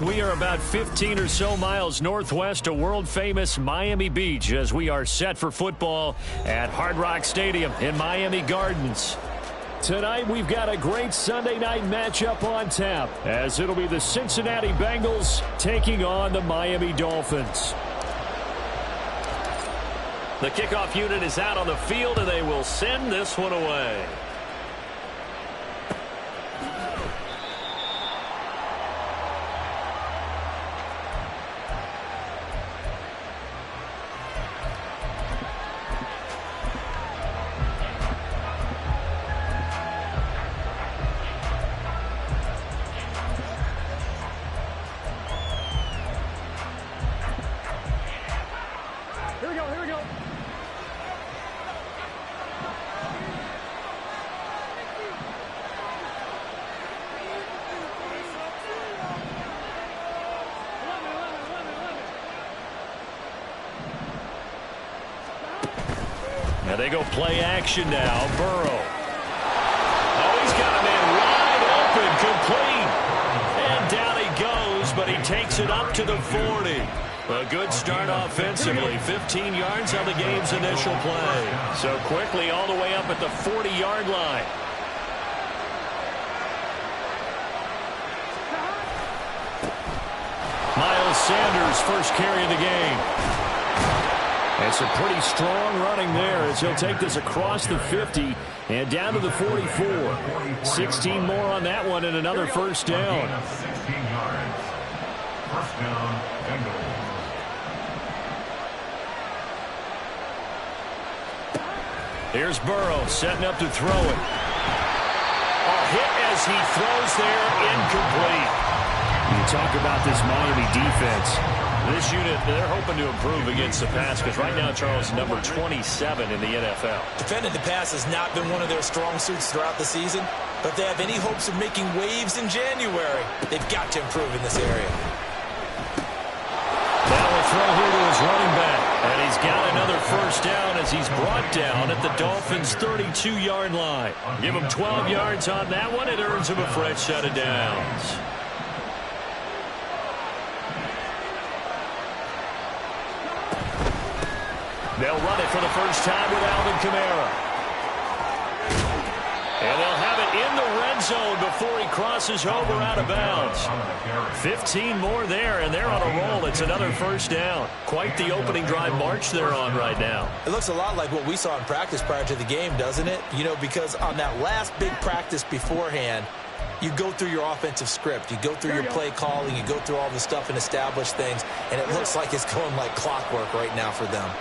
We are about 15 or so miles northwest of world-famous Miami Beach as we are set for football at Hard Rock Stadium in Miami Gardens. Tonight, we've got a great Sunday night matchup on tap as it'll be the Cincinnati Bengals taking on the Miami Dolphins. The kickoff unit is out on the field, and they will send this one away. Now they go play action now. Burrow. Oh, he's got a man wide open, complete. And down he goes, but he takes it up to the 40. A good start offensively. 15 yards on the game's initial play. So quickly all the way up at the 40-yard line. Miles Sanders, first carry of the game. And some pretty strong running there as he'll take this across the 50 and down to the 44. 16 more on that one and another first down. 16 yards. First down, Bengals. Here's Burrow setting up to throw it. A hit as he throws there, incomplete. You talk about this Miami defense. This unit, they're hoping to improve against the pass because right now, Charles, number 27 in the NFL. Defending the pass has not been one of their strong suits throughout the season, but if they have any hopes of making waves in January, they've got to improve in this area. Now a throw here to his running back, and he's got another first down as he's brought down at the Dolphins' 32-yard line. Give him 12 yards on that one. It earns him a fresh set of downs. They'll run it for the first time with Alvin Kamara. And they'll have it in the red zone before he crosses over out of bounds. 15 more there, and they're on a roll. It's another first down. Quite the opening drive march they're on right now. It looks a lot like what we saw in practice prior to the game, doesn't it? You know, because on that last big practice beforehand, you go through your offensive script. You go through your play calling. You go through all the stuff and establish things, and it looks like it's going like clockwork right now for them.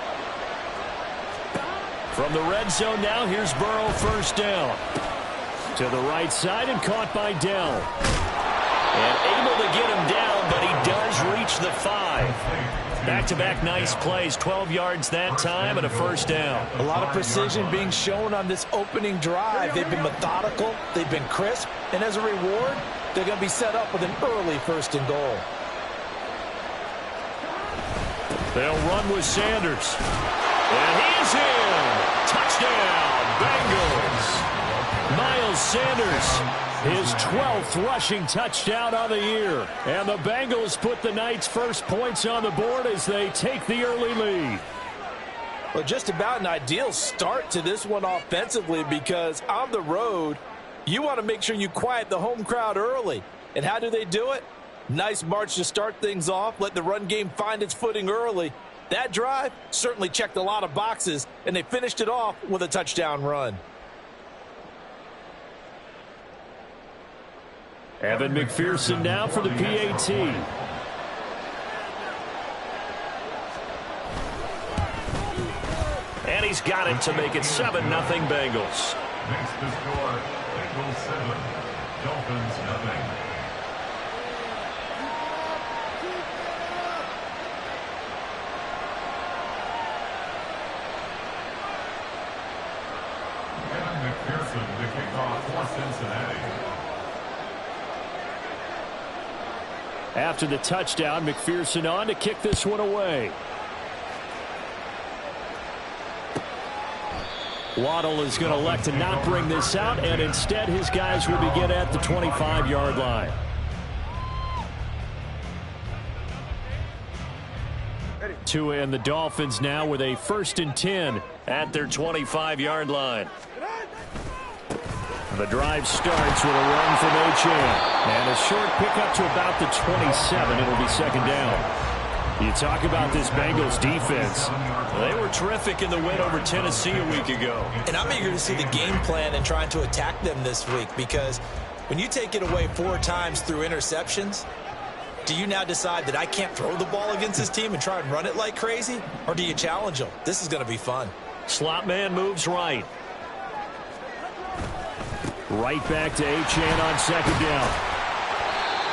From the red zone now, here's Burrow, first down. To the right side and caught by Dell. And able to get him down, but he does reach the 5. Back-to-back nice plays, 12 yards that time and a first down. A lot of precision being shown on this opening drive. They've been methodical, they've been crisp, and as a reward, they're going to be set up with an early first and goal. They'll run with Sanders. And he's in. Touchdown, Bengals. Miles Sanders, his 12th rushing touchdown of the year. And the Bengals put the night's first points on the board as they take the early lead. Well, just about an ideal start to this one offensively because on the road, you want to make sure you quiet the home crowd early. And how do they do it? Nice march to start things off. Let the run game find its footing early. That drive certainly checked a lot of boxes, and they finished it off with a touchdown run. Evan McPherson now for the PAT. And he's got it to make it 7-0 Bengals. Makes the score Bengals 7, Dolphins nothing. After the touchdown, McPherson on to kick this one away. Waddle is going to elect to not bring this out, and instead his guys will begin at the 25-yard line. Tua and the Dolphins now with a 1st and 10 at their 25-yard line. The drive starts with a run from HN. And a short pickup to about the 27. It'll be 2nd down. You talk about this Bengals defense. They were terrific in the win over Tennessee a week ago. And I'm eager to see the game plan and trying to attack them this week, because when you take it away 4 times through interceptions, do you now decide that I can't throw the ball against this team and try and run it like crazy? Or do you challenge them? This is going to be fun. Slot man moves right. Right back to HN on 2nd down.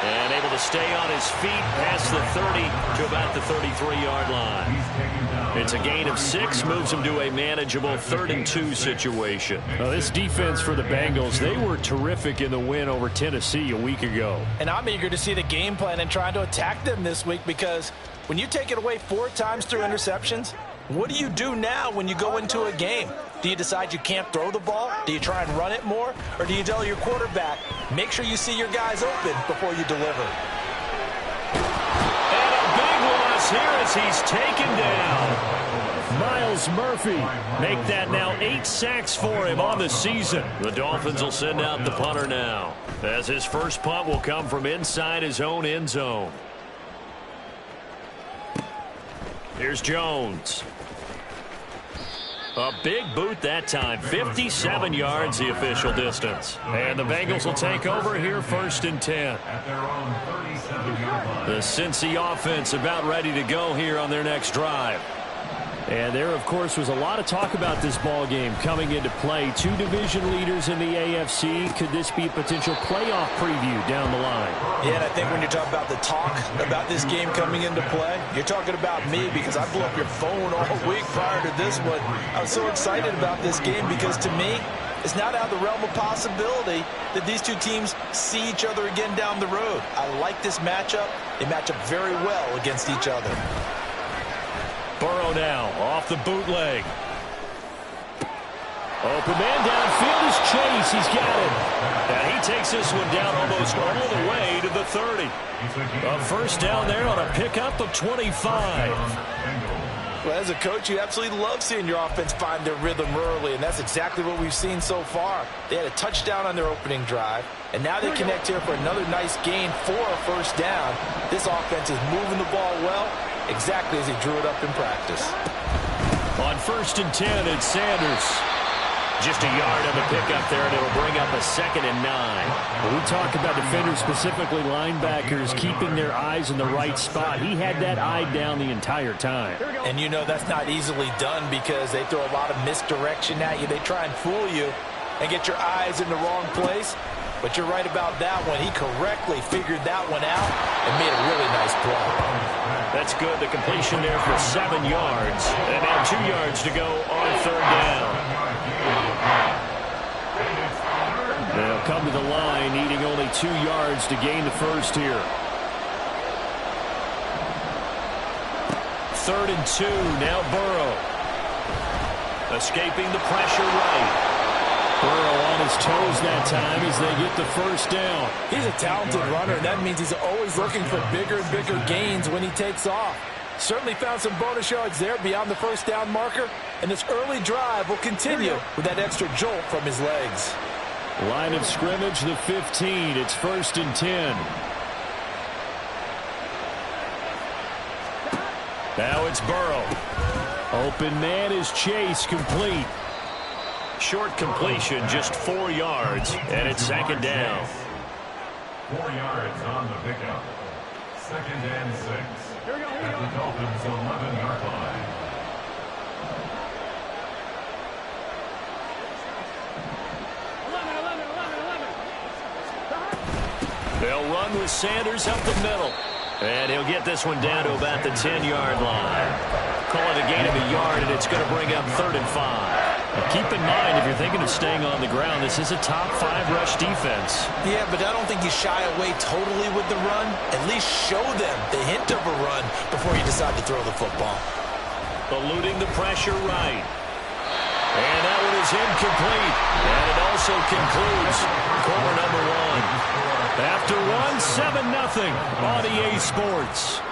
And able to stay on his feet past the 30 to about the 33-yard line. It's a gain of 6, moves him to a manageable 3rd and 2 situation. Now, this defense for the Bengals, they were terrific in the win over Tennessee a week ago. And I'm eager to see the game plan and trying to attack them this week, because when you take it away 4 times through interceptions, what do you do now when you go into a game? Do you decide you can't throw the ball? Do you try and run it more? Or do you tell your quarterback, make sure you see your guys open before you deliver? And a big loss here as he's taken down. Myles Murphy make that now 8 sacks for him on the season. The Dolphins will send out the punter now, as his first punt will come from inside his own end zone. Here's Jones. A big boot that time. 57 yards the official distance. And the Bengals will take over here 1st and 10. At their own 37-yard line. The Cincy offense about ready to go here on their next drive. And there, of course, was a lot of talk about this ball game coming into play. 2 division leaders in the AFC. Could this be a potential playoff preview down the line? Yeah, and I think when you talk about the talk about this game coming into play, you're talking about me, because I blew up your phone all week prior to this one. I was so excited about this game because, to me, it's not out of the realm of possibility that these 2 teams see each other again down the road. I like this matchup. They match up very well against each other. Burrow now off the bootleg. Open man downfield is Chase. He's got it. And he takes this one down almost all the way to the 30. A 1st down there on a pickup of 25. Well, as a coach, you absolutely love seeing your offense find their rhythm early, and that's exactly what we've seen so far. They had a touchdown on their opening drive, and now they connect here for another nice gain for a 1st down. This offense is moving the ball well, exactly as he drew it up in practice. On 1st and 10, it's Sanders. Just a yard on the pickup there, and it'll bring up a 2nd and 9. When we talk about defenders, specifically linebackers, keeping their eyes in the right spot, he had that eye down the entire time. And you know that's not easily done, because they throw a lot of misdirection at you. They try and fool you and get your eyes in the wrong place. But you're right about that one. He correctly figured that one out and made a really nice play. That's good. The completion there for 7 yards. And now 2 yards to go on 3rd down. They'll come to the line, needing only 2 yards to gain the 1st here. 3rd and 2. Now Burrow. Escaping the pressure right. Burrow on his toes that time as they get the 1st down. He's a talented runner, and that means he's always looking for bigger and bigger gains when he takes off. Certainly found some bonus yards there beyond the 1st down marker, and this early drive will continue with that extra jolt from his legs. Line of scrimmage, the 15. It's 1st and 10. Now it's Burrow. Open man is Chase, complete. Short completion, just 4 yards, and it's 2nd down. 4 yards on the pickup. 2nd and 6. At the Dolphins' 11-yard line. They'll run with Sanders up the middle. And he'll get this one down to about the 10-yard line. Call it a gain of a yard, and it's going to bring up 3rd and 5. Keep in mind, if you're thinking of staying on the ground, this is a top 5 rush defense. Yeah, but I don't think you shy away totally with the run. At least show them the hint of a run before you decide to throw the football. Eluding the pressure right. And that one is incomplete. And it also concludes quarter number 1. After one, 7-0 on EA Sports.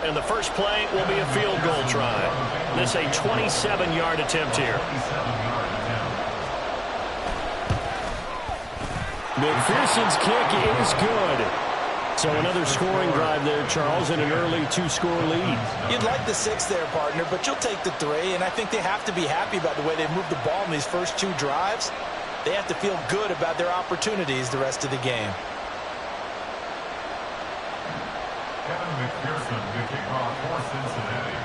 And the first play will be a field goal try. This a 27-yard attempt here. McPherson's kick is good. So another scoring drive there, Charles, and an early 2-score lead. You'd like the 6 there, partner, but you'll take the 3, and I think they have to be happy about the way they moved the ball in these first 2 drives. They have to feel good about their opportunities the rest of the game. McPherson, the kickoff for Cincinnati.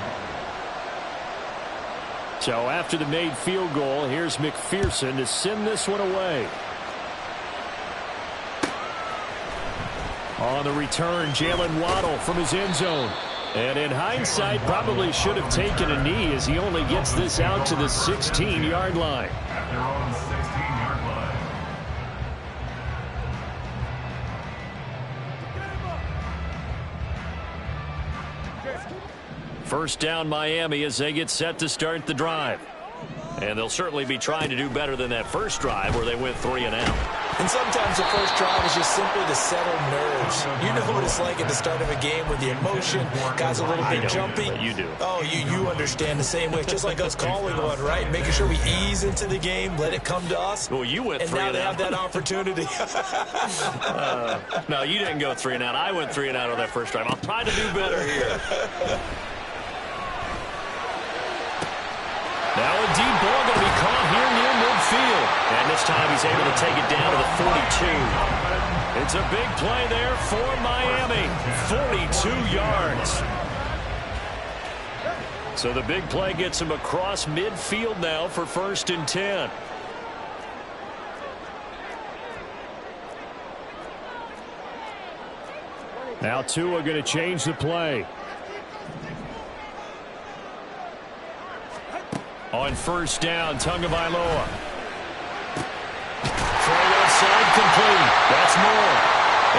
So after the made field goal, here's McPherson to send this one away. On the return, Jalen Waddle from his end zone. And in hindsight, probably should have taken a knee as he only gets this out to the 16-yard line. At their own 16-yard line. First down, Miami, as they get set to start the drive. And they'll certainly be trying to do better than that first drive where they went 3 and out. And sometimes the first drive is just simply to settle nerves. You know what it's like at the start of a game with the emotion, guys a little bit jumpy. You do. Oh, you understand the same way. It's just like us calling one, right? Making sure we ease into the game, let it come to us. Well, you went 3 and out. And now out. they have that opportunity. No, you didn't go 3 and out. I went 3 and out on that first drive. I'll try to do better here. Now a deep ball going to be caught here near midfield. And this time he's able to take it down to the 42. It's a big play there for Miami. 42 yards. So the big play gets him across midfield now for 1st and 10. Now Tua going to change the play. On 1st down, Tagovailoa. Throw outside complete. That's more.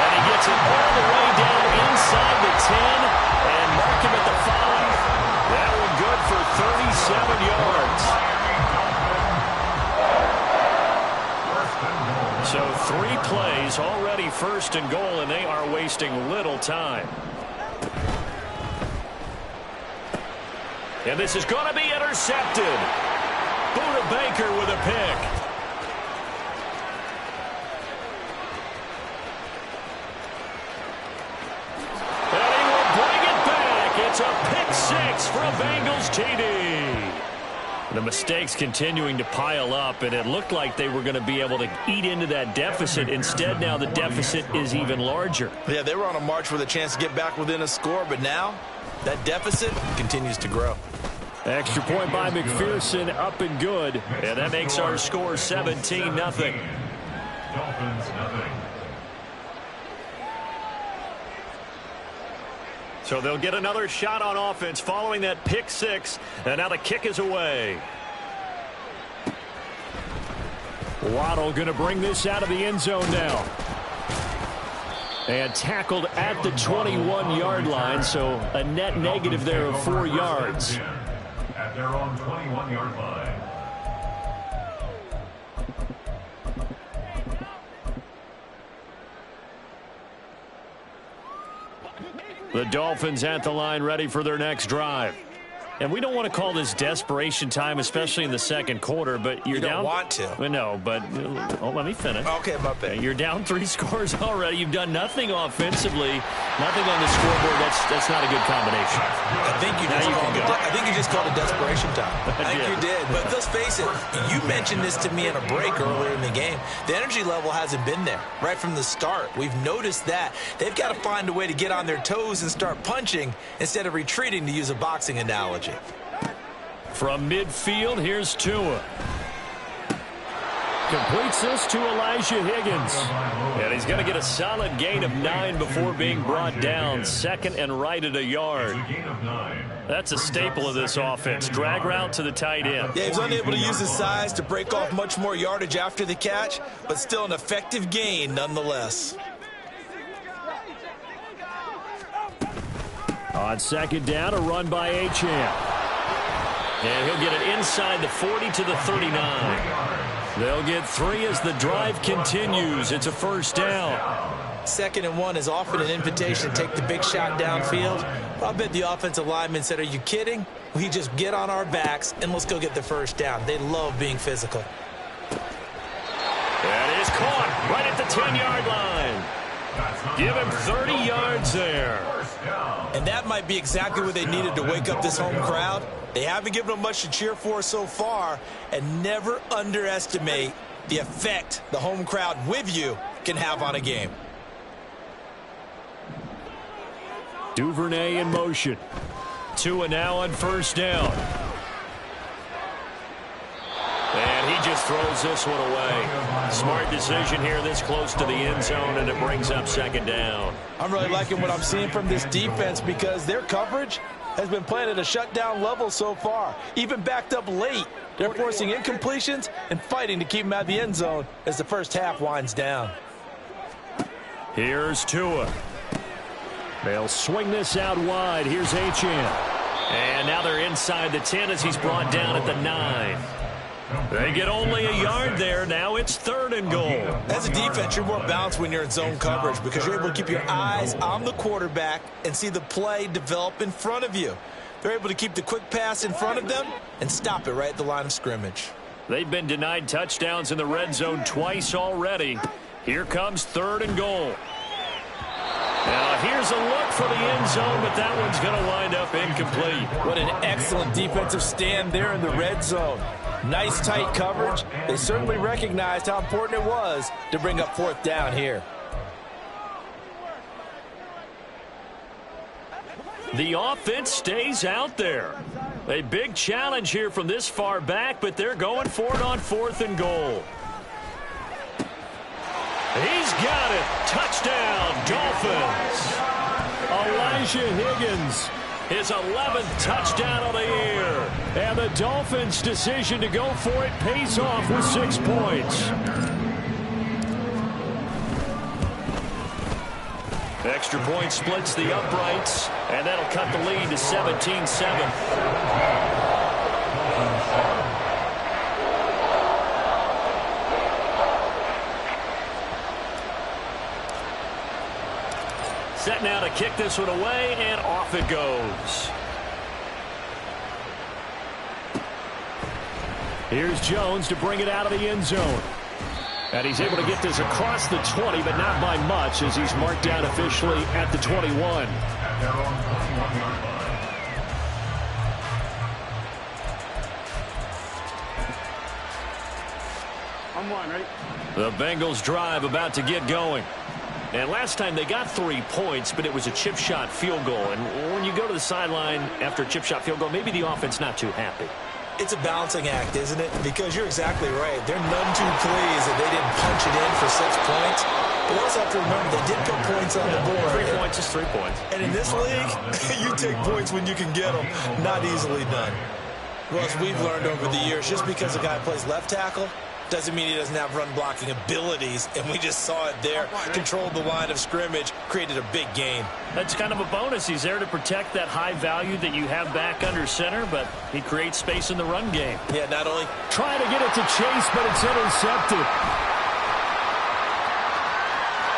And he gets it all the way down inside the 10 and mark him at the 5. That one good for 37 yards. So 3 plays already 1st and goal, and they are wasting little time. And this is going to be intercepted. Buda Baker with a pick. And he will bring it back. It's a pick 6 for a Bengals TD. The mistakes continuing to pile up, and it looked like they were going to be able to eat into that deficit. Instead, now the deficit is even larger. Yeah, they were on a march with a chance to get back within a score, but now that deficit continues to grow. Extra point by McPherson, up and good. And that makes our score 17-0. Dolphins 0. So they'll get another shot on offense following that pick 6. And now the kick is away. Waddle going to bring this out of the end zone now. And tackled at the 21-yard line, so a net negative there of 4 yards. At their own 21-yard line. The Dolphins at the line, ready for their next drive. And we don't want to call this desperation time, especially in the second quarter, but you're down. You don't want to. No, but let me finish. Okay, my bad. You're down 3 scores already. You've done nothing offensively, nothing on the scoreboard. That's not a good combination. I think you just called it desperation time. I think you did. But let's face it, you mentioned this to me in a break earlier in the game. The energy level hasn't been there right from the start. We've noticed that. They've got to find a way to get on their toes and start punching instead of retreating, to use a boxing analogy. strategy. From midfield, here's Tua. Completes this to Elijah Higgins. And he's going to get a solid gain of 9 before being brought down. Second and right at a yard. That's a staple of this offense. Drag route to the tight end. Yeah, he's unable to use his size to break off much more yardage after the catch, but still an effective gain nonetheless. On second down, a run by Achane. And he'll get it inside the 40 to the 39. They'll get 3 as the drive continues. It's a first down. 2nd and 1 is often an invitation to take the big shot downfield. I bet the offensive lineman said, are you kidding? We just get on our backs and let's go get the first down. They love being physical. That is caught right at the 10-yard line. Give him 30 yards there. And that might be exactly what they needed to wake up this home crowd. They haven't given them much to cheer for so far, and never underestimate the effect the home crowd with you can have on a game. Duvernay in motion. Tua now on first down. And he just throws this one away. Smart decision here this close to the end zone, and it brings up second down. I'm really liking what I'm seeing from this defense because their coverage has been playing at a shutdown level so far. Even backed up late, they're forcing incompletions and fighting to keep them out of the end zone as the first half winds down. Here's Tua. They'll swing this out wide. Here's Achane. And now they're inside the 10 as he's brought down at the 9. They get only a yard there. Now it's 3rd and goal. As a defense, you're more balanced when you're in zone coverage because you're able to keep your eyes on the quarterback and see the play develop in front of you. They're able to keep the quick pass in front of them and stop it right at the line of scrimmage. They've been denied touchdowns in the red zone twice already. Here comes 3rd and goal. Now here's a look for the end zone, but that one's going to wind up incomplete. What an excellent defensive stand there in the red zone. Nice tight coverage. They certainly recognized how important it was to bring up 4th down here. The offense stays out there. A big challenge here from this far back, but they're going for it on 4th and goal. He's got it. Touchdown, Dolphins. Elijah Higgins, his 11th touchdown of the year. And the Dolphins' decision to go for it pays off with 6 points. Extra point splits the uprights, and that'll cut the lead to 17-7. Set now to kick this one away, and off it goes. Here's Jones to bring it out of the end zone. And he's able to get this across the 20, but not by much, as he's marked down officially at the 21. I'm one, ready? The Bengals drive about to get going. And last time they got 3 points, but it was a chip shot field goal. And when you go to the sideline after a chip shot field goal, maybe the offense not too happy. It's a balancing act, isn't it? Because you're exactly right. They're none too pleased that they didn't punch it in for 6 points. But you also have to remember they did put points on the board. 3 points is 3 points. And in this league, you take points when you can get them. Not easily done. Well, as we've learned over the years, just because a guy plays left tackle doesn't mean he doesn't have run-blocking abilities, and we just saw it there. Controlled the line of scrimmage, created a big gain. That's kind of a bonus. He's there to protect that high value that you have back under center, but he creates space in the run game. Yeah, not only trying to get it to Chase, but it's intercepted.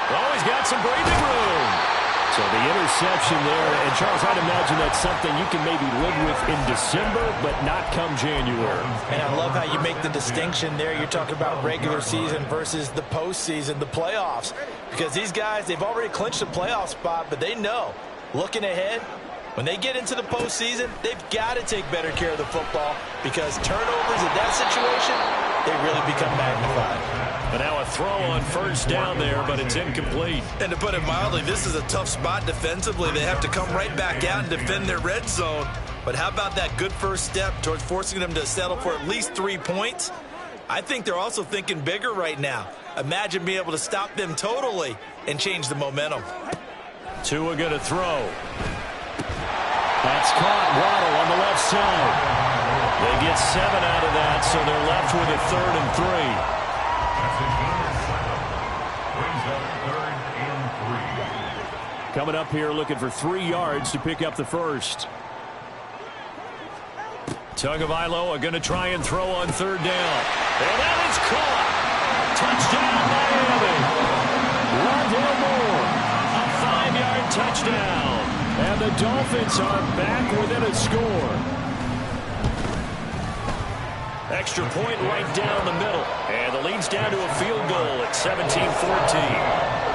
Oh, he's got some breathing room. So the interception there, and Charles, I'd imagine that's something you can maybe live with in December, but not come January. And I love how you make the distinction there. You're talking about regular season versus the postseason, the playoffs. Because these guys, they've already clinched a playoff spot, but they know, looking ahead, when they get into the postseason, they've got to take better care of the football because turnovers in that situation, they really become magnified. But now a throw on first down there, but it's incomplete. And to put it mildly, this is a tough spot defensively. They have to come right back out and defend their red zone. But how about that good first step towards forcing them to settle for at least 3 points? I think they're also thinking bigger right now. Imagine being able to stop them totally and change the momentum. Tua going to throw. That's caught. Waddle on the left side. They get 7 out of that, so they're left with a 3rd and 3. Coming up here looking for 3 yards to pick up the first. Tagovailoa going to try and throw on 3rd down. And that is caught. Touchdown, Miami. Rondale Moore, a 5-yard touchdown. And the Dolphins are back within a score. Extra point right down the middle. And the lead's down to a field goal at 17-14.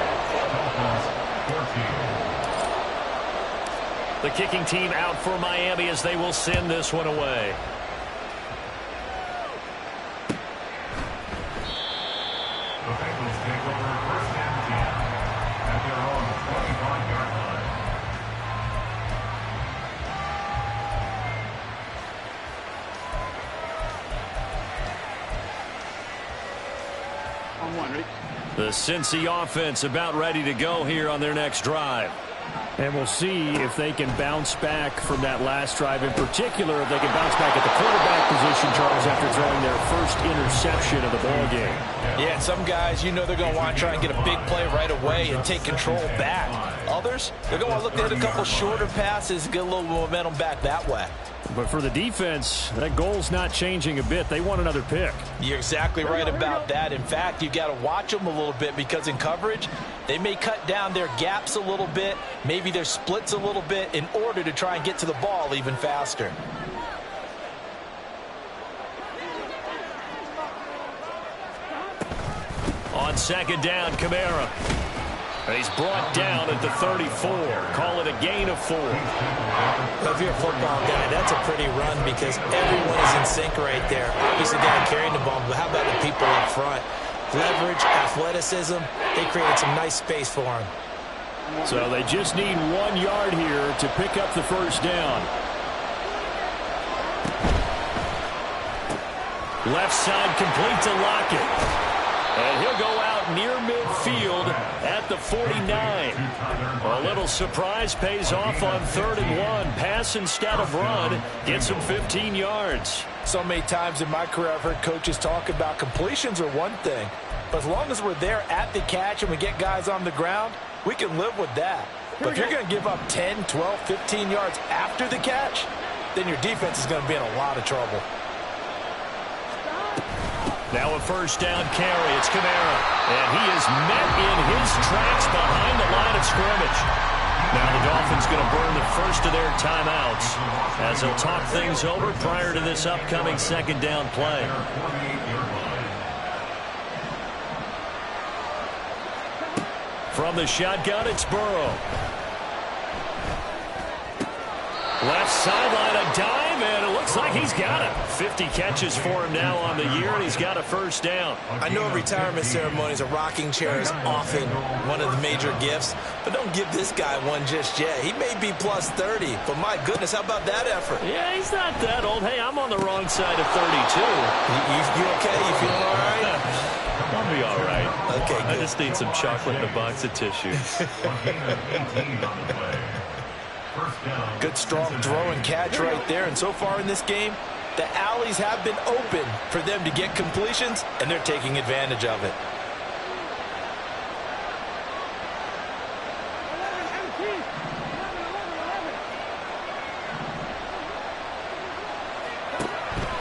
The kicking team out for Miami as they will send this one away. The Bengals take over 1st and 10 at their own 25-yard line. The Cincy offense about ready to go here on their next drive. And we'll see if they can bounce back from that last drive. In particular, if they can bounce back at the quarterback position, Charles, after throwing their first interception of the ball game. Yeah, some guys, you know they're going to want to try and get a big play right away and take control back. Others, they're going to want to look at a couple shorter passes, get a little momentum back that way. But for the defense, that goal's not changing a bit. They want another pick. You're exactly right about that. In fact, you got to watch them a little bit because in coverage, they may cut down their gaps a little bit, maybe their splits a little bit in order to try and get to the ball even faster. On 2nd down, Kamara. And he's brought down at the 34. Call it a gain of 4. Well, if you're a football guy, that's a pretty run because everyone is in sync right there. Obviously, the guy carrying the ball, but how about the people up front? Leverage, athleticism, they created some nice space for him. So they just need 1 yard here to pick up the first down. Left side complete to Lockett. And he'll go out near midfield at the 49. A little surprise pays off on 3rd and 1. Pass instead of run. Gets him 15 yards. So many times in my career I've heard coaches talk about completions are one thing. But as long as we're there at the catch and we get guys on the ground, we can live with that. But if you're going to give up 10, 12, 15 yards after the catch, then your defense is going to be in a lot of trouble. Now a first down carry. It's Kamara. And he is met in his tracks behind the line of scrimmage. Now the Dolphins going to burn the first of their timeouts as they'll talk things over prior to this upcoming 2nd down play. From the shotgun, it's Burrow. Left sideline, a dive, and it looks like he's got it. 50 catches for him now on the year, and he's got a first down. I know retirement ceremonies, a rocking chair is often one of the major gifts, but don't give this guy one just yet. He may be plus 30, but my goodness, how about that effort? Yeah, he's not that old. Hey, I'm on the wrong side of 32. You okay? You feeling all right? I'll be all right. Okay, good. I just need some chocolate and a box of tissue. Good, strong throw and catch right there. And so far in this game, the alleys have been open for them to get completions, and they're taking advantage of it.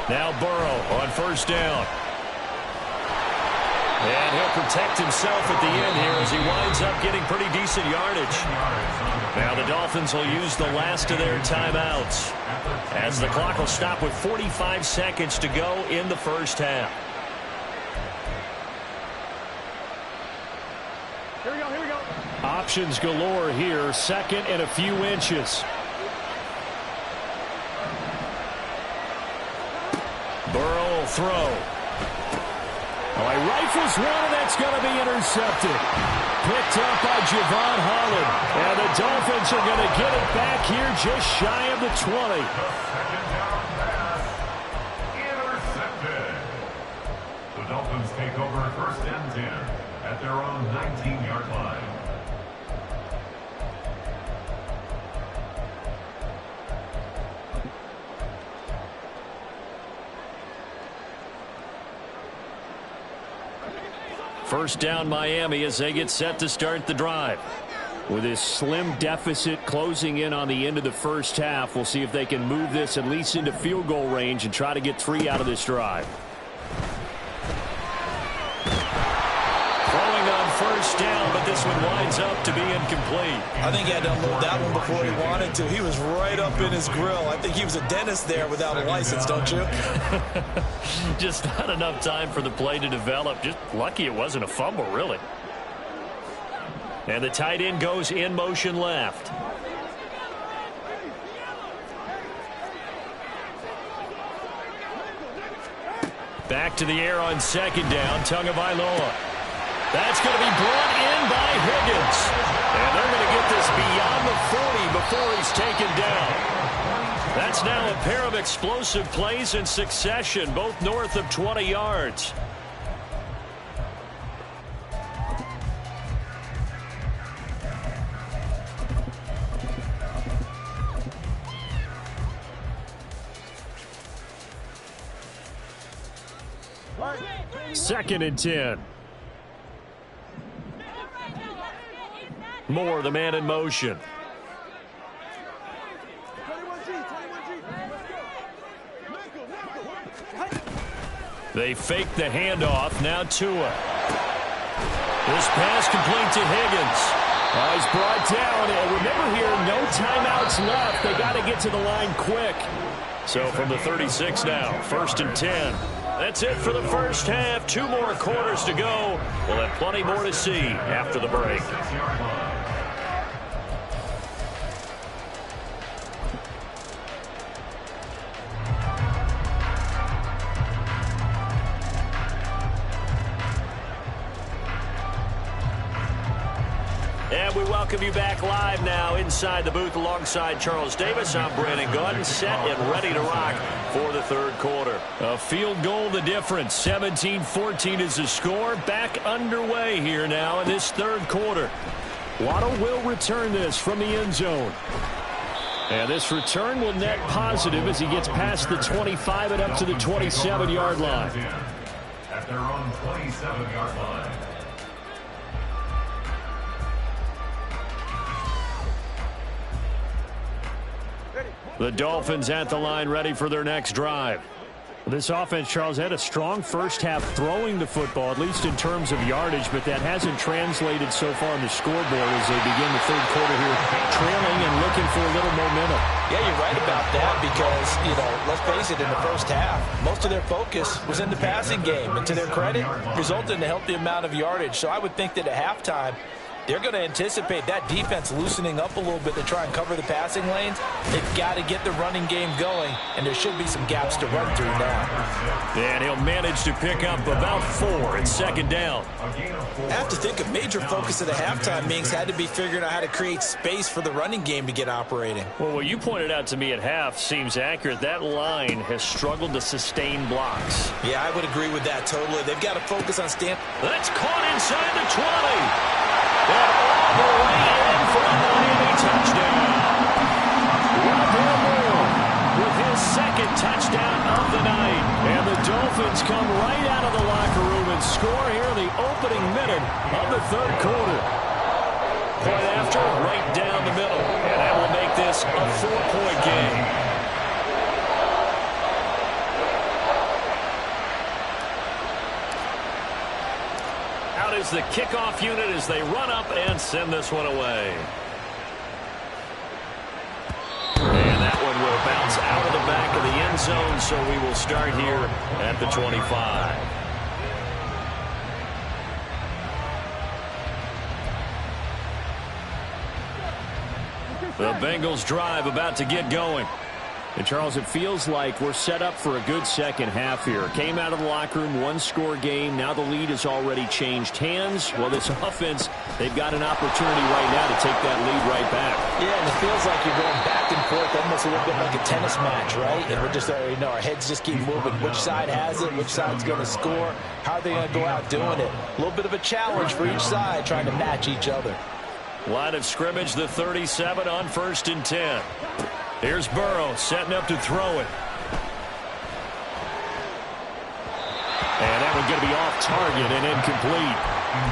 Now Burrow on first down. And he'll protect himself at the end here as he winds up getting pretty decent yardage. Now the Dolphins will use the last of their timeouts as the clock will stop with 45 seconds to go in the first half. Here we go. Options galore here. 2nd and a few inches. Burrow will throw. Oh, he rifles one, and that's going to be intercepted. Picked up by Javon Holland. And the Dolphins are going to get it back here just shy of the 20. Second down pass. Intercepted. The Dolphins take over first and 10 at their own 19-yard line. First down Miami as they get set to start the drive. With this slim deficit closing in on the end of the first half, we'll see if they can move this at least into field goal range and try to get 3 out of this drive. Throwing on first down, but this one winds up to be incomplete. I think he had to unload that one before he wanted to. He was right up in his grill. I think he was a dentist there without a license, don't you? Just not enough time for the play to develop. Just lucky it wasn't a fumble, really. And the tight end goes in motion left. Back to the air on second down. Tagovailoa. That's going to be brought in by Higgins. And they're going to get this beyond the 40 before he's taken down. That's now a pair of explosive plays in succession, both north of 20 yards. Second and 10. Moore, the man in motion. They fake the handoff. Now Tua. This pass complete to Higgins. He's brought down. And remember here, no timeouts left. They got to get to the line quick. So from the 36 now, first and 10. That's it for the first half. 2 more quarters to go. We'll have plenty more to see after the break. And we welcome you back live now inside the booth alongside Charles Davis. I'm Brandon Gaudin, set and ready to rock for the third quarter. A field goal the difference. 17-14 is the score. Back underway here now in this third quarter. Waddle will return this from the end zone. And this return will net positive as he gets past the 25 and up to the 27-yard line. At their own 27-yard line. The Dolphins at the line ready for their next drive. This offense, Charles, had a strong first half throwing the football, at least in terms of yardage, but that hasn't translated so far on the scoreboard as they begin the third quarter here, trailing and looking for a little momentum. Yeah, you're right about that because, let's face it, in the first half, most of their focus was in the passing game. And to their credit, resulted in a healthy amount of yardage. So I would think that at halftime, they're going to anticipate that defense loosening up a little bit to try and cover the passing lanes. They've got to get the running game going, and there should be some gaps to run through now. And he'll manage to pick up about 4 in second down. I have to think a major focus of the halftime meetings had to be figuring out how to create space for the running game to get operating. Well, what you pointed out to me at half seems accurate. That line has struggled to sustain blocks. Yeah, I would agree with that totally. They've got to focus on That's caught inside the 20. And all the way in for a Miami touchdown. Wendell Moore with his second touchdown of the night. And the Dolphins come right out of the locker room and score here in the opening minute of the third quarter. Point after, right down the middle. And that will make this a 4-point game. Is the kickoff unit as they run up and send this one away. And that one will bounce out of the back of the end zone, so we will start here at the 25. The Bengals drive about to get going. And, Charles, it feels like we're set up for a good second half here. Came out of the locker room, one-score game. Now the lead has already changed hands. Well, this offense, they've got an opportunity right now to take that lead right back. Yeah, and it feels like you're going back and forth, almost a little bit like a tennis match, right? And we're just, our heads just keep moving. Which side has it? Which side's going to score? How are they going to go out doing it? A little bit of a challenge for each side, trying to match each other. Line of scrimmage, the 37 on 1st and 10. Here's Burrow setting up to throw it. And that one's going to be off target and incomplete.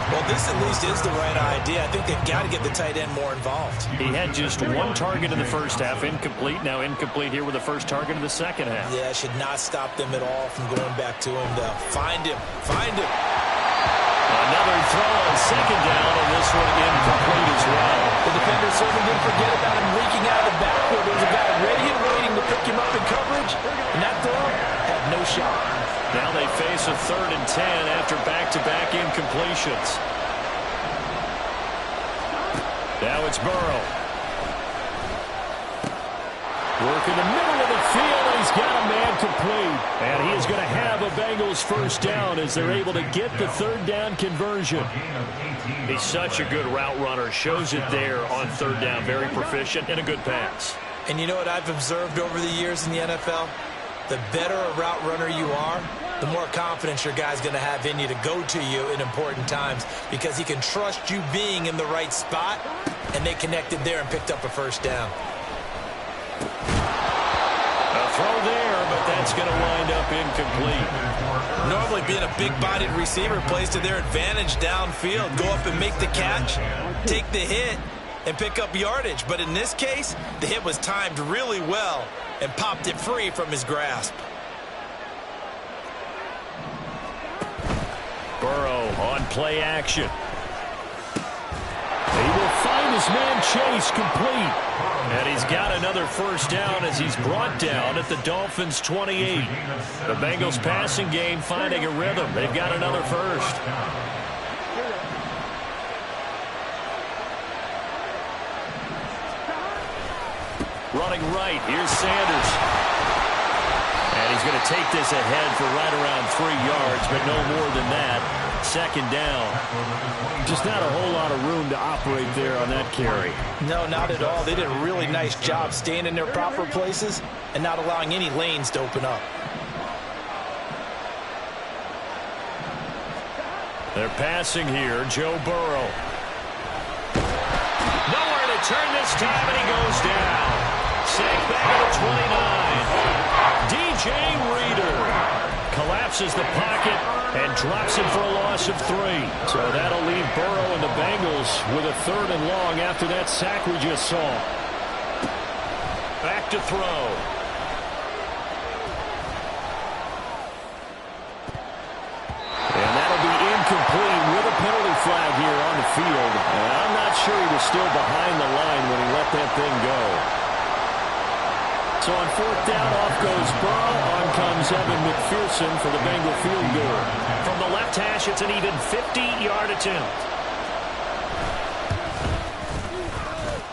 Well, this at least is the right idea. I think they've got to get the tight end more involved. He had just one target in the first half, incomplete. Now incomplete here with the first target in the second half. Yeah, should not stop them at all from going back to him, though. Find him. Find him. Another throw on second down, and this one incomplete as well. The defender certainly didn't forget about him leaking out of the backfield. There was a guy ready and waiting to pick him up in coverage, and that throw had no shot. Now they face a 3rd and 10 after back-to-back incompletions. Now it's Burrow. Working the middle of the field, and he's got a man complete. And he is going to have a Bengals first down as they're able to get the 3rd down conversion. He's such a good route runner. Shows it there on 3rd down. Very proficient and a good pass. And you know what I've observed over the years in the NFL? The better a route runner you are, the more confidence your guy's going to have in you to go to you in important times because he can trust you being in the right spot, and they connected there and picked up a first down. A throw there, but that's going to wind up incomplete. Normally being a big-bodied receiver plays to their advantage downfield. Go up and make the catch, take the hit, and pick up yardage. But in this case, the hit was timed really well and popped it free from his grasp. Burrow on play action. He will find his man Chase complete. And he's got another first down as he's brought down at the Dolphins' 28. The Bengals passing game finding a rhythm. They've got another first. Running right, here's Sanders. And he's going to take this ahead for right around 3 yards, but no more than that. 2nd down. Just not a whole lot of room to operate there on that carry. No, not at all. They did a really nice job staying in their proper places and not allowing any lanes to open up. They're passing here, Joe Burrow. Nowhere to turn this time, and he goes down. Sacked back at the 29. DJ Reader collapses the pocket and drops it for a loss of 3. So that'll leave Burrow and the Bengals with a 3rd and long after that sack we just saw. Back to throw. And that'll be incomplete with a penalty flag here on the field. And I'm not sure he was still behind the line when he let that thing go. So on 4th down, off goes Burrow. On comes Evan McPherson for the Bengal field goal. From the left hash, it's an even 50-yard attempt.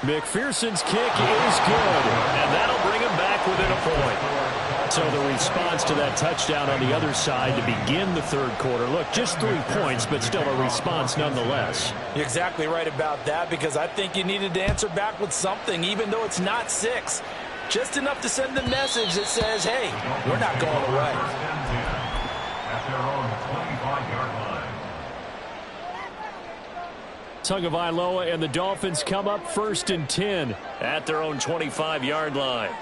McPherson's kick is good, and that'll bring him back within a point. So the response to that touchdown on the other side to begin the 3rd quarter. Look, just 3 points, but still a response nonetheless. You're exactly right about that because I think you needed to answer back with something, even though it's not 6. Just enough to send the message that says, hey, we're not going away. At their own 25-yard line. Tagovailoa and the Dolphins come up 1st and 10 at their own 25-yard line.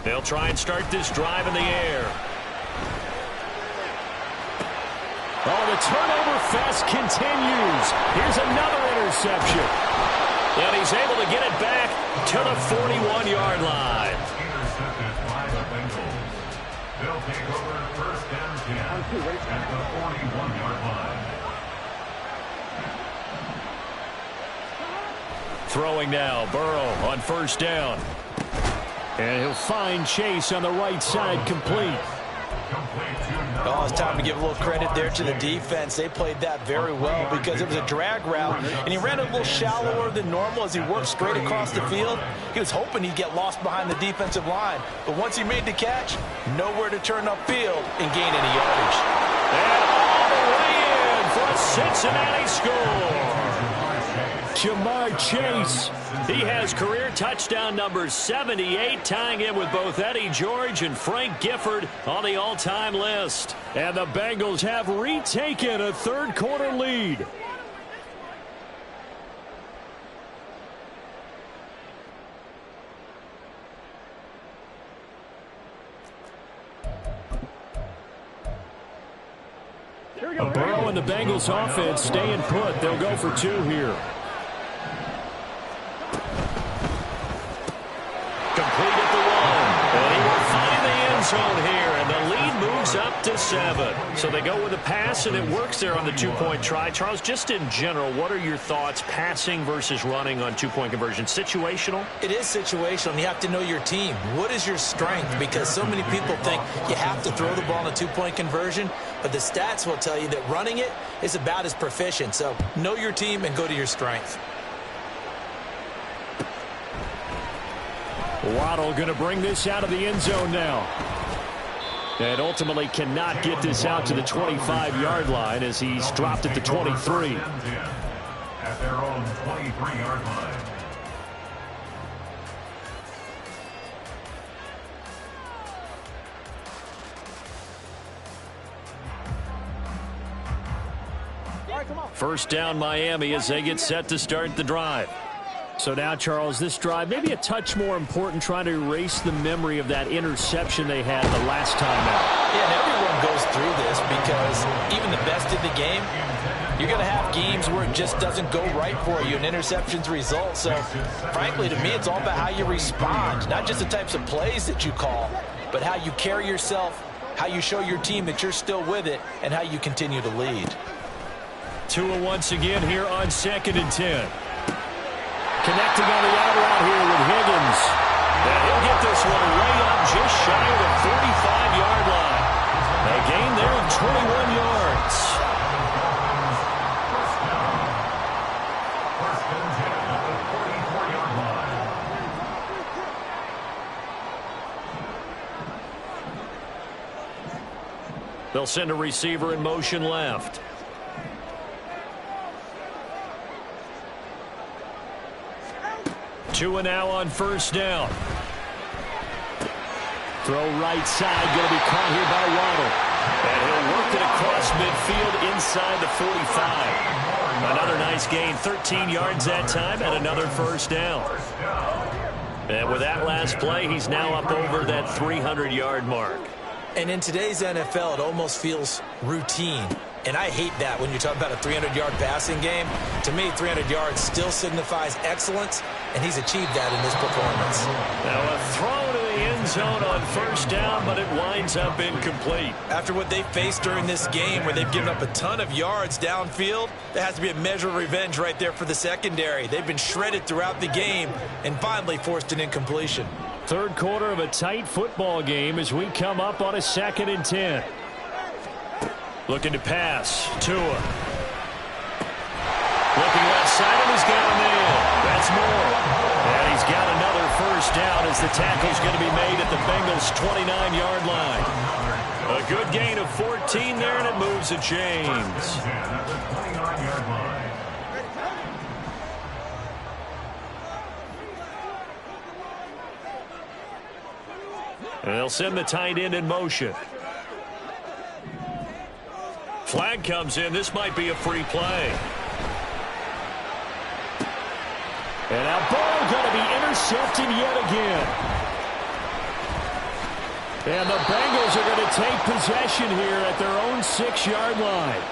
They'll try and start this drive in the air. Oh, the turnover fest continues. Here's another interception. And he's able to get it back to the 41-yard line. Intercepted by the Bengals. They'll take over 1st and 10 at the 41-yard line. Throwing now, Burrow on 1st down. And he'll find Chase on the right side complete. Oh, it's time to give a little credit there to the defense. They played that very well because it was a drag route, and he ran a little shallower than normal as he worked straight across the field. He was hoping he'd get lost behind the defensive line, but once he made the catch, nowhere to turn upfield and gain any yardage. And all the way in for a Cincinnati score. Jamar Chase. He has career touchdown number 78, tying him with both Eddie George and Frank Gifford on the all-time list. And the Bengals have retaken a third-quarter lead. Burrow and the Bengals offense staying put. They'll go for two here. Complete at the one. And he will find the end zone here, and the lead moves up to 7. So they go with a pass, and it works there on the two-point try. Charles, just in general, what are your thoughts passing versus running on two-point conversion? Situational? It is situational, and you have to know your team. What is your strength? Because so many people think you have to throw the ball in a two-point conversion, but the stats will tell you that running it is about as proficient. So know your team and go to your strength. Waddle going to bring this out of the end zone now. And ultimately cannot get this out to the 25-yard line as he's dropped at the 23. At their own 23-yard line. First down Miami as they get set to start the drive. So now, Charles, this drive maybe a touch more important, trying to erase the memory of that interception they had the last time out. Yeah, and everyone goes through this because even the best in the game, you're going to have games where it just doesn't go right for you, and interceptions result. So, frankly, to me, it's all about how you respond, not just the types of plays that you call, but how you carry yourself, how you show your team that you're still with it, and how you continue to lead. Tua once again here on 2nd and 10. Connecting on the out route here with Higgins. And he'll get this one way up just shy of the 45-yard line. A gain there of 21 yards. First and 10 at the 44-yard line. They'll send a receiver in motion left. Tua now on first down. Throw right side, going to be caught here by Waddle. And he'll work it across midfield inside the 45. Another nice gain, 13 yards that time, and another first down. And with that last play, he's now up over that 300-yard mark. And in today's NFL, it almost feels routine. And I hate that when you talk about a 300-yard passing game. To me, 300 yards still signifies excellence, and he's achieved that in this performance. Now a throw to the end zone on first down, but it winds up incomplete. After what they faced during this game where they've given up a ton of yards downfield, there has to be a measure of revenge right there for the secondary. They've been shredded throughout the game and finally forced an incompletion. Third quarter of a tight football game as we come up on a 2nd and 10. Looking to pass. Tua. Looking left side, and he's got a man. That's more. And he's got another first down as the tackle's going to be made at the Bengals' 29-yard line. A good gain of 14 there, and it moves the chains. And they'll send the tight end in motion. Flag comes in. This might be a free play. And now ball going to be intercepted yet again. And the Bengals are going to take possession here at their own 6-yard line.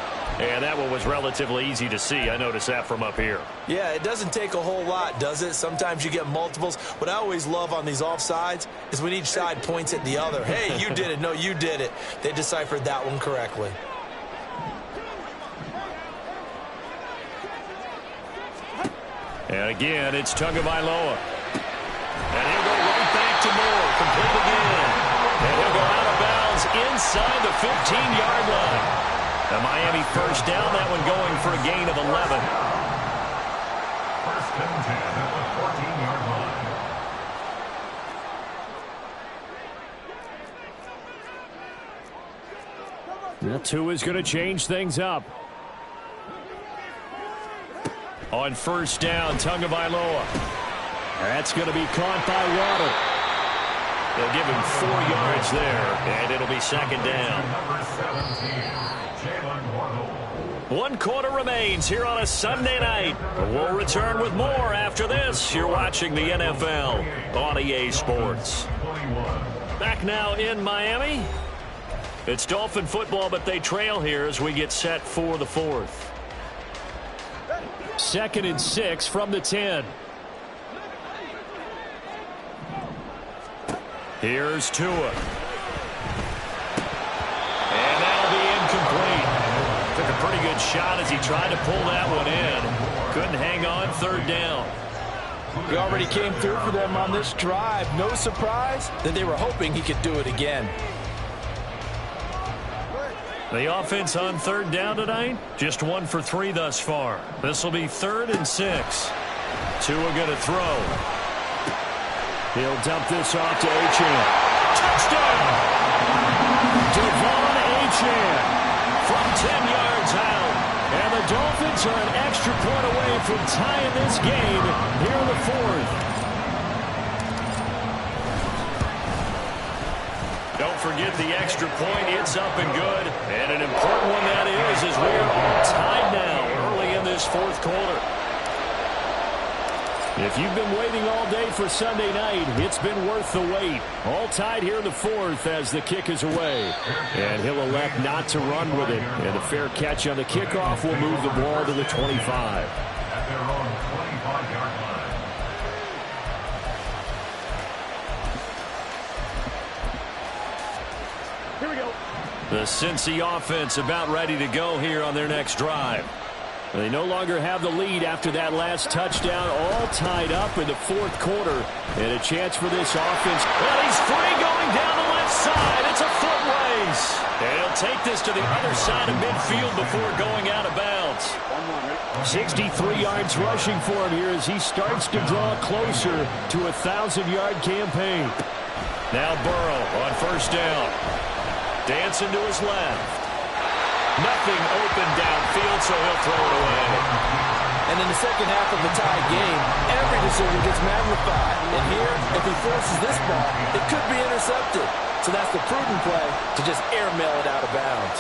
And that one was relatively easy to see. I noticed that from up here. Yeah, it doesn't take a whole lot, does it? Sometimes you get multiples. What I always love on these offsides is when each side points at the other. Hey, you did it. No, you did it. They deciphered that one correctly. And again, it's Tagovailoa. And he'll go right back to Moore. Complete again. And he'll go out of bounds inside the 15-yard line. The Miami first down, that one going for a gain of 11. First and 10 at the 14-yard line. Now Tua's going to change things up. On first down, Tagovailoa. That's going to be caught by Waddle. They'll give him 4 yards there, and it'll be second down. Number 17, Jalen Waddle. 1 quarter remains here on a Sunday night. We'll return with more after this. You're watching the NFL on EA Sports. Back now in Miami. It's Dolphin football, but they trail here as we get set for the 4th. 2nd and 6 from the 10. Here's Tua. And that'll be incomplete. Took a pretty good shot as he tried to pull that one in. Couldn't hang on 3rd down. He already came through for them on this drive. No surprise that they were hoping he could do it again. The offense on 3rd down tonight, just 1 for 3 thus far. This will be 3rd and 6. Tua going to throw. He'll dump this off to Achane. Touchdown! Devon Achane from 10 yards out. And the Dolphins are an extra point away from tying this game here in the 4th. Don't forget the extra point. It's up and good. And an important one that is, as we are all tied now early in this 4th quarter. If you've been waiting all day for Sunday night, it's been worth the wait. All tied here in the 4th as the kick is away. And he'll elect not to run with it. And the fair catch on the kickoff will move the ball to the 25. At their own 25-yard line. Here we go. The Cincy offense about ready to go here on their next drive. They no longer have the lead after that last touchdown, all tied up in the 4th quarter. And a chance for this offense. Well, he's free going down the left side. It's a foot race. And he'll take this to the other side of midfield before going out of bounds. 63 yards rushing for him here as he starts to draw closer to a 1,000-yard campaign. Now Burrow on first down. Dancing to his left. Nothing open downfield, so he'll throw it away. And in the second half of the tie game, every decision gets magnified. And here, if he forces this ball, it could be intercepted. So that's the prudent play to just airmail it out of bounds.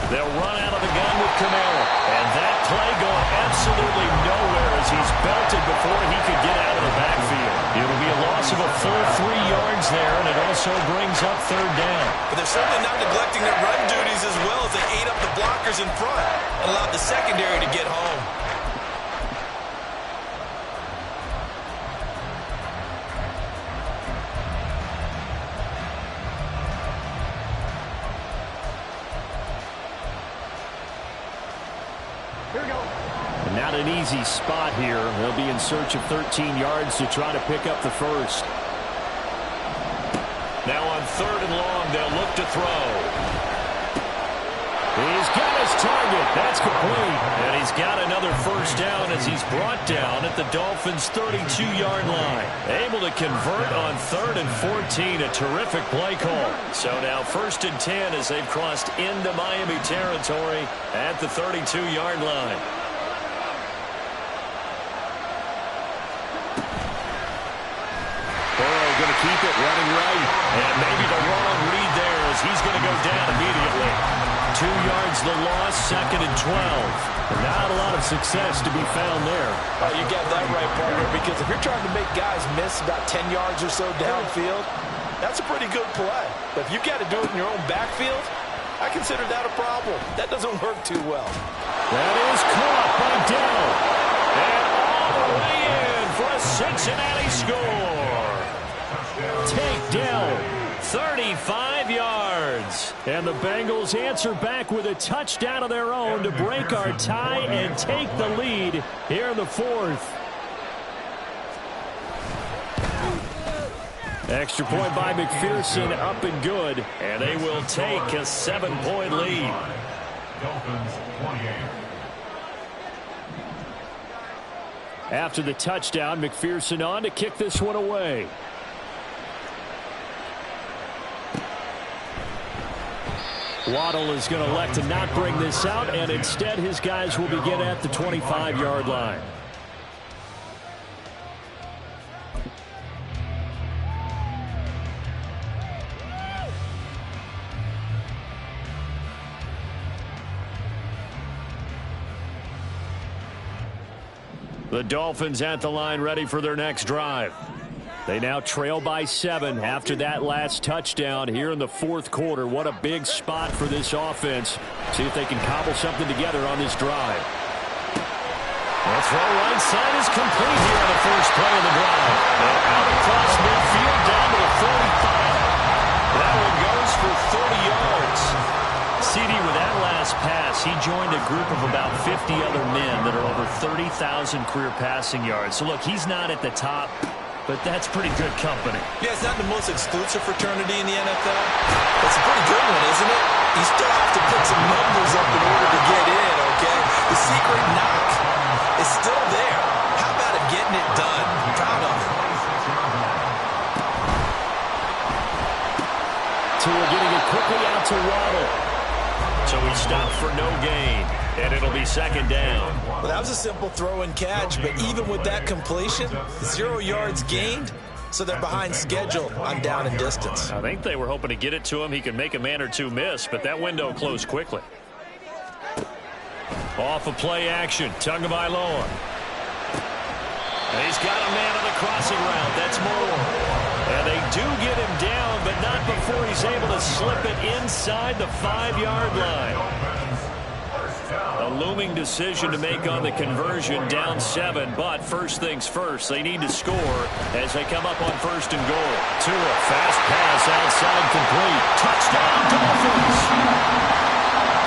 They'll run out of the gun with Kamara. And that play going absolutely nowhere as he's belted before he could get out of the backfield. It'll be a loss of a full 3 yards there, and it also brings up 3rd down. But they're certainly not neglecting their run duties as well as they ate up the blockers in front and allowed the secondary to get home. Not an easy spot here. They'll be in search of 13 yards to try to pick up the first. Now on 3rd and long, they'll look to throw. He's got his target. That's complete. And he's got another first down as he's brought down at the Dolphins' 32-yard line. Able to convert on 3rd and 14. A terrific play call. So now 1st and 10 as they've crossed into Miami territory at the 32-yard line. Going to keep it running right. And maybe the wrong read there as he's going to go down immediately. 2 yards the loss, 2nd and 12. Not a lot of success to be found there. Oh, you got that right, partner, because if you're trying to make guys miss about 10 yards or so downfield, that's a pretty good play. But if you've got to do it in your own backfield, I consider that a problem. That doesn't work too well. That is caught by Dell. And all the way in for a Cincinnati score. Take down 35 yards. And the Bengals answer back with a touchdown of their own to break our tie and take the lead here in the 4th. Extra point by McPherson, up and good, and they will take a 7-point lead. Dolphins 28. After the touchdown, McPherson on to kick this one away. Waddle is going to elect to not bring this out, and instead his guys will begin at the 25-yard line. The Dolphins at the line ready for their next drive. They now trail by 7 after that last touchdown here in the fourth quarter. What a big spot for this offense. See if they can cobble something together on this drive. The throw right side is complete here on the first play of the drive. And out across midfield down to the 45. That one goes for 30 yards. CD, with that last pass, he joined a group of about 50 other men that are over 30,000 career passing yards. So, look, he's not at the top, but that's pretty good company. Yeah, it's not the most exclusive fraternity in the NFL. It's a pretty good one, isn't it? You still have to put some numbers up in order to get in, okay? The secret knock is still there. How about him getting it done? I'm proud of him. Tua getting it quickly out to Waddle. So he stopped for no gain, and it'll be second down. Well, that was a simple throw and catch, but even with that completion, 0 yards gained, so they're behind schedule on down and distance. I think they were hoping to get it to him. He could make a man or two miss, but that window closed quickly. Off of play action, Tagovailoa. And he's got a man on the crossing route. That's Moore. And they do get him down, but not before he's able to slip it inside the 5-yard line. A looming decision to make on the conversion, down 7. But first things first, they need to score as they come up on first and goal. Tua, fast pass outside, complete. Touchdown, Dolphins!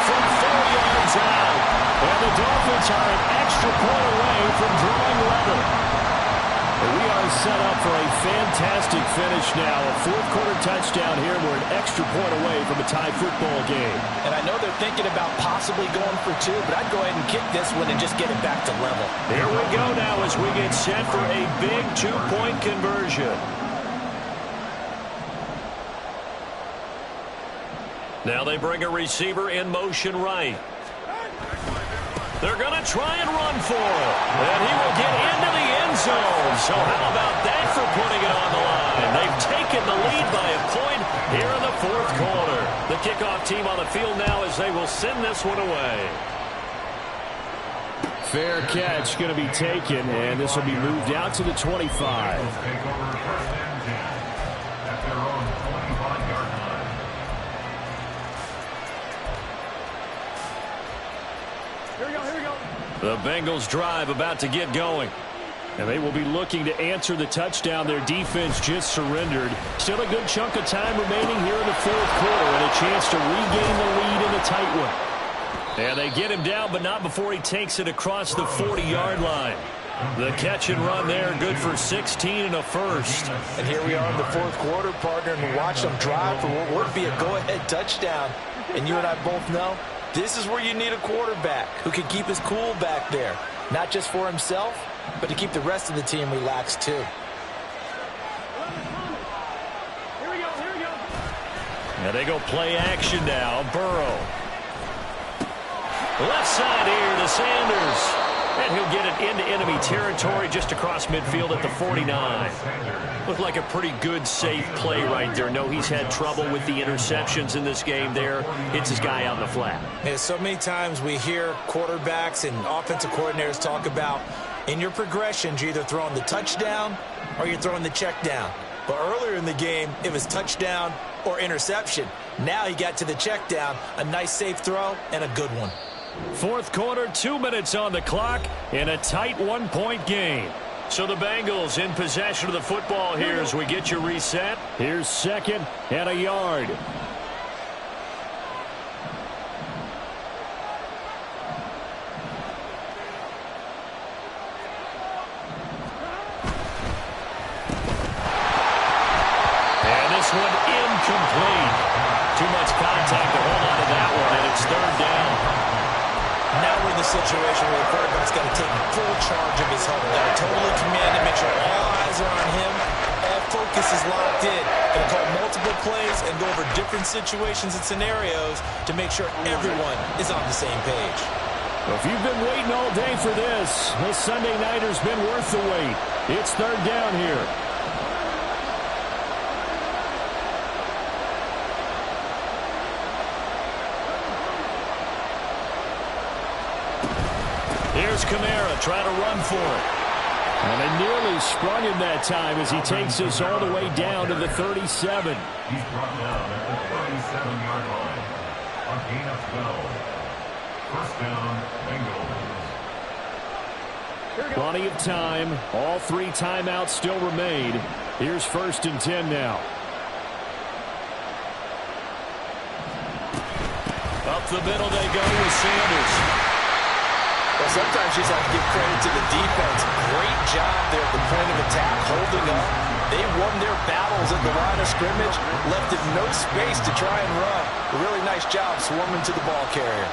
From 4 yards out. And the Dolphins are an extra point away from drawing level. We are set up for a fantastic finish now. A fourth-quarter touchdown here. We're an extra point away from a tie football game. And I know they're thinking about possibly going for 2, but I'd go ahead and kick this one and just get it back to level. Here we go now as we get set for a big 2-point conversion. Now they bring a receiver in motion right. They're going to try and run for it. And he will get into the end zone. So how about that for putting it on the line? They've taken the lead by a point here in the fourth quarter. The kickoff team on the field now as they will send this one away. Fair catch going to be taken, and this will be moved out to the 25. The Bengals drive about to get going. And they will be looking to answer the touchdown their defense just surrendered. Still a good chunk of time remaining here in the fourth quarter and a chance to regain the lead in a tight one. And they get him down, but not before he takes it across the 40-yard line. The catch and run there, good for 16 and a first. And here we are in the fourth quarter, partner, and we watch them drive for what would be a go-ahead touchdown. And you and I both know this is where you need a quarterback who can keep his cool back there. Not just for himself, but to keep the rest of the team relaxed too. Now they go play action now. Burrow. Left side here to Sanders. And he'll get it into enemy territory just across midfield at the 49. Looked like a pretty good, safe play right there. No, he's had trouble with the interceptions in this game there. Hits his guy out in the flat. Yeah, so many times we hear quarterbacks and offensive coordinators talk about in your progressions, you're either throwing the touchdown or you're throwing the check down. But earlier in the game, it was touchdown or interception. Now he got to the check down, a nice safe throw and a good one. Fourth quarter, 2 minutes on the clock in a tight 1-point game. So the Bengals in possession of the football here as we get you reset. Here's second and a yard. one incomplete. Too much contact to hold on to that one, and it's third down. Now we're in the situation where the quarterback's got to take full charge of his home. Got to totally command it, make sure all eyes are on him. All focus is locked in. Going to call multiple plays and go over different situations and scenarios to make sure everyone is on the same page. Well, if you've been waiting all day for this Sunday nighter's been worth the wait. It's third down here. Here's Kamara trying to run for it. And they nearly sprung him that time as he takes this all the way down to the 37. He's brought down at the 37-yard line. A gain of 12. First down, Bengals. Plenty of time. All three timeouts still remain. Here's first and 10 now. Up the middle they go with Sanders. Well, sometimes you just have to give credit to the defense. Great job there at the point of attack, holding up. They won their battles at the line of scrimmage, left it no space to try and run. A really nice job swarming to the ball carrier.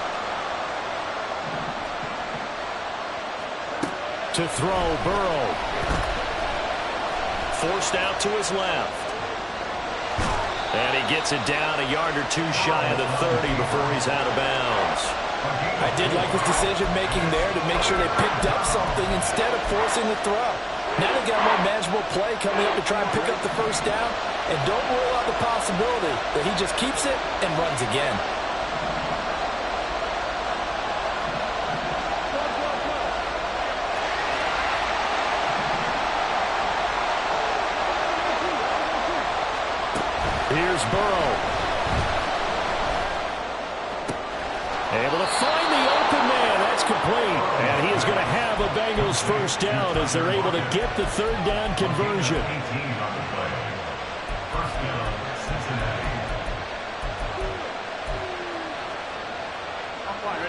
To throw, Burrow. Forced out to his left. And he gets it down a yard or two shy of the 30 before he's out of bounds. I did like his decision-making there to make sure they picked up something instead of forcing the throw. Now they've got a more manageable play coming up to try and pick up the first down. And don't rule out the possibility that he just keeps it and runs again. Here's Burrow. Able to find the open man. That's complete. And he is going to have a Bengals first down as they're able to get the third down conversion. 18 on the play. First down,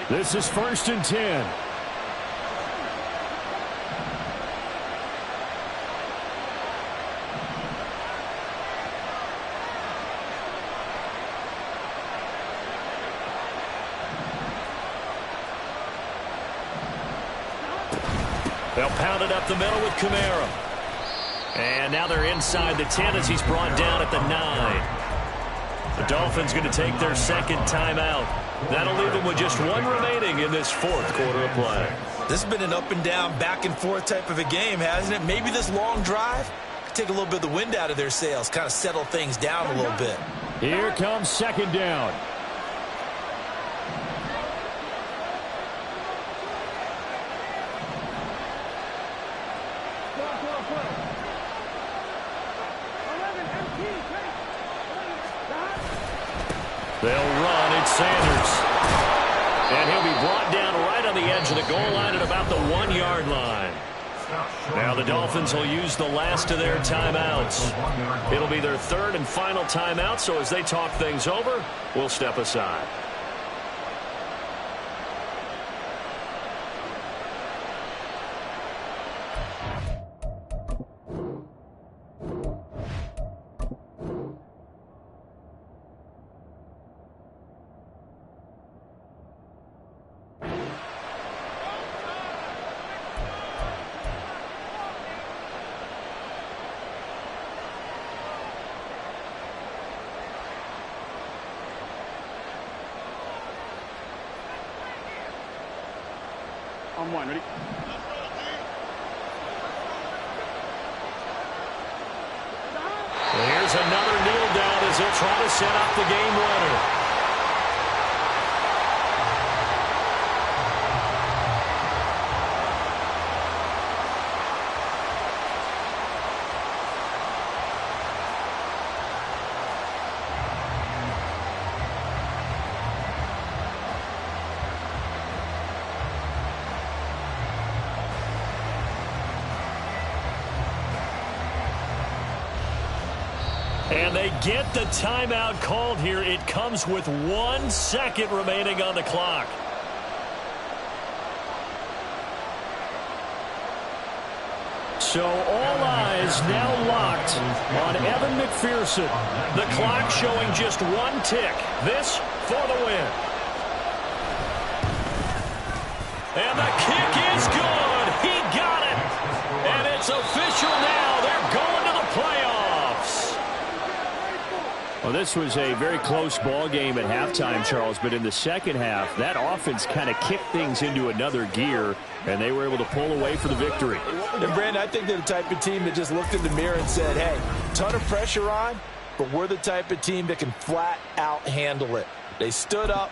Cincinnati. This is first and 10. They'll pound it up the middle with Kamara. And now they're inside the 10 as he's brought down at the 9. The Dolphins going to take their second timeout. That'll leave them with just one remaining in this fourth quarter of play. This has been an up and down, back and forth type of a game, hasn't it? Maybe this long drive could take a little bit of the wind out of their sails, kind of settle things down a little bit. Here comes second down. They'll run. It's Sanders. And he'll be brought down right on the edge of the goal line at about the 1-yard line. Now the Dolphins will use the last of their timeouts. It'll be their third and final timeout, so as they talk things over, we'll step aside. On one, ready? Here's another kneel down as he'll try to set up the game winner. And they get the timeout called here. It comes with 1 second remaining on the clock. So all eyes now locked on Evan McPherson. The clock showing just one tick. This for the win. And the kick is good. He got it. And it's official now. They're going to the playoffs. Well, this was a very close ball game at halftime, Charles, but in the second half, that offense kind of kicked things into another gear, and they were able to pull away for the victory. And, Brandon, I think they're the type of team that just looked in the mirror and said, hey, ton of pressure on, but we're the type of team that can flat out handle it. They stood up